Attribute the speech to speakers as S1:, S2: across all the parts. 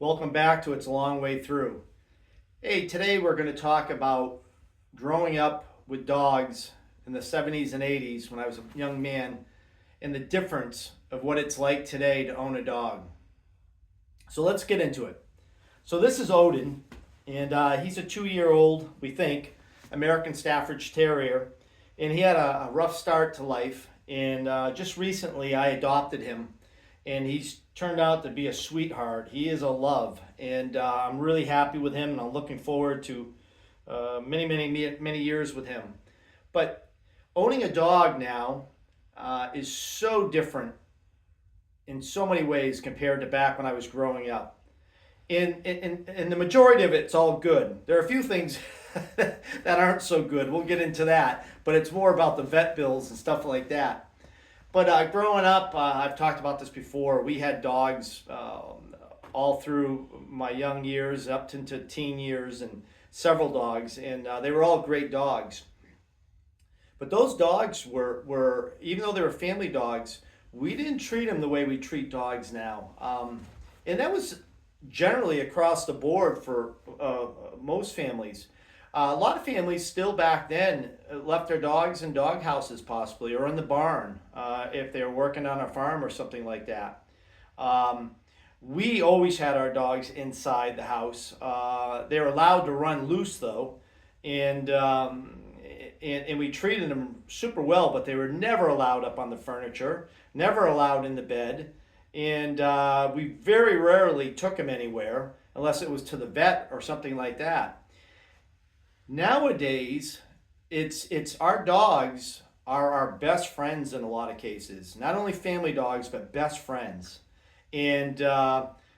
S1: Welcome back to It's a Long Way Through. Hey, today we're going to talk about growing up with dogs in the 70s and 80s when I was a young man and the difference of what it's like today to own a dog. So let's get into it. So this is Odin, and he's a 2-year-old, we think, American Staffordshire Terrier, and he had a rough start to life, and just recently I adopted him, and he's turned out to be a sweetheart. He is a love, and I'm really happy with him, and I'm looking forward to many years with him. But owning a dog now is so different in so many ways compared to back when I was growing up. In the majority of it's all good. There are a few things that aren't so good. We'll get into that, but it's more about the vet bills and stuff like that. But growing up, I've talked about this before, we had dogs all through my young years, up into teen years, and several dogs, and they were all great dogs. But those dogs were, even though they were family dogs, we didn't treat them the way we treat dogs now. And that was generally across the board for most families. A lot of families still back then left their dogs in dog houses possibly, or in the barn if they were working on a farm or something like that. We always had our dogs inside the house. They were allowed to run loose though, and we treated them super well, but they were never allowed up on the furniture, never allowed in the bed, and we very rarely took them anywhere unless it was to the vet or something like that. Nowadays, it's our dogs are our best friends in a lot of cases. Not only family dogs, but best friends. And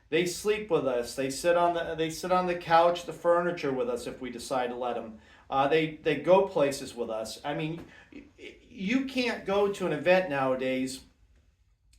S1: they sleep with us. They sit on the couch, the furniture with us if we decide to let them. They go places with us. I mean, you can't go to an event nowadays,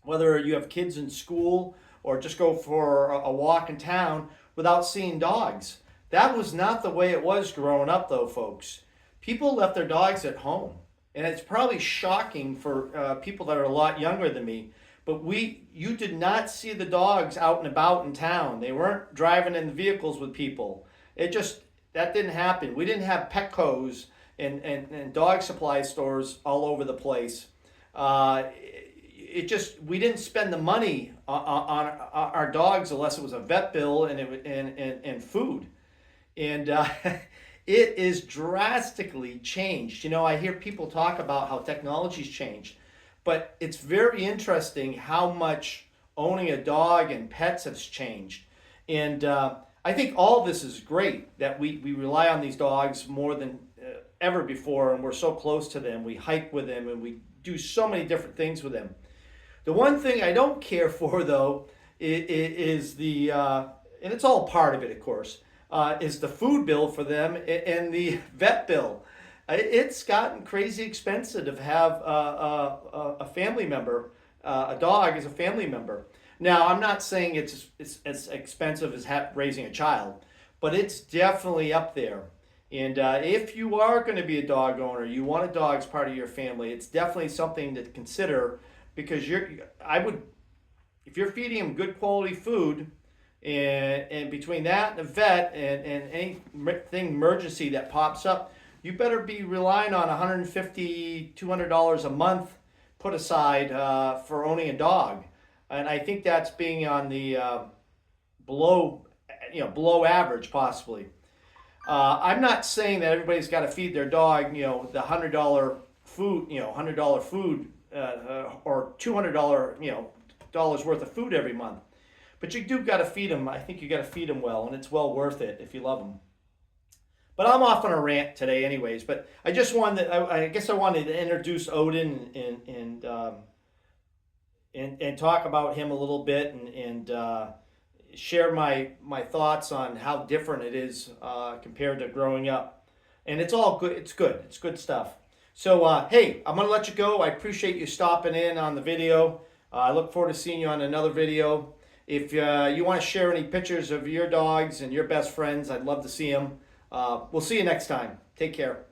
S1: whether you have kids in school or just go for a walk in town, without seeing dogs. That was not the way it was growing up, though, folks. People left their dogs at home. And it's probably shocking for people that are a lot younger than me. But you did not see the dogs out and about in town. They weren't driving in vehicles with people. That didn't happen. We didn't have Petcos and dog supply stores all over the place. We didn't spend the money on our dogs unless it was a vet bill and food. And it is drastically changed. You know, I hear people talk about how technology's changed, but it's very interesting how much owning a dog and pets has changed. And I think all this is great, that we rely on these dogs more than ever before, and we're so close to them. We hike with them, and we do so many different things with them. The one thing I don't care for, though, is the, and it's all part of it, of course, is the food bill for them and the vet bill. It's gotten crazy expensive to have a family member, a dog as a family member. Now, I'm not saying it's as expensive as raising a child, but it's definitely up there. And if you are going to be a dog owner, you want a dog as part of your family, it's definitely something to consider, because if you're feeding them good quality food, and between that and the vet and anything emergency that pops up, you better be relying on $150, $200 a month put aside for owning a dog. And I think that's being on the below average possibly. I'm not saying that everybody's got to feed their dog, the $100 food, $100 food or $200, dollars worth of food every month. But you do got to feed them. I think you got to feed them well, and it's well worth it if you love them. But I'm off on a rant today, anyways. But I just wanted, I guess I wanted to introduce Odin and talk about him a little bit and share my thoughts on how different it is compared to growing up. And it's all good. It's good. It's good stuff. So hey, I'm gonna let you go. I appreciate you stopping in on the video. I look forward to seeing you on another video. If you want to share any pictures of your dogs and your best friends, I'd love to see them. We'll see you next time. Take care.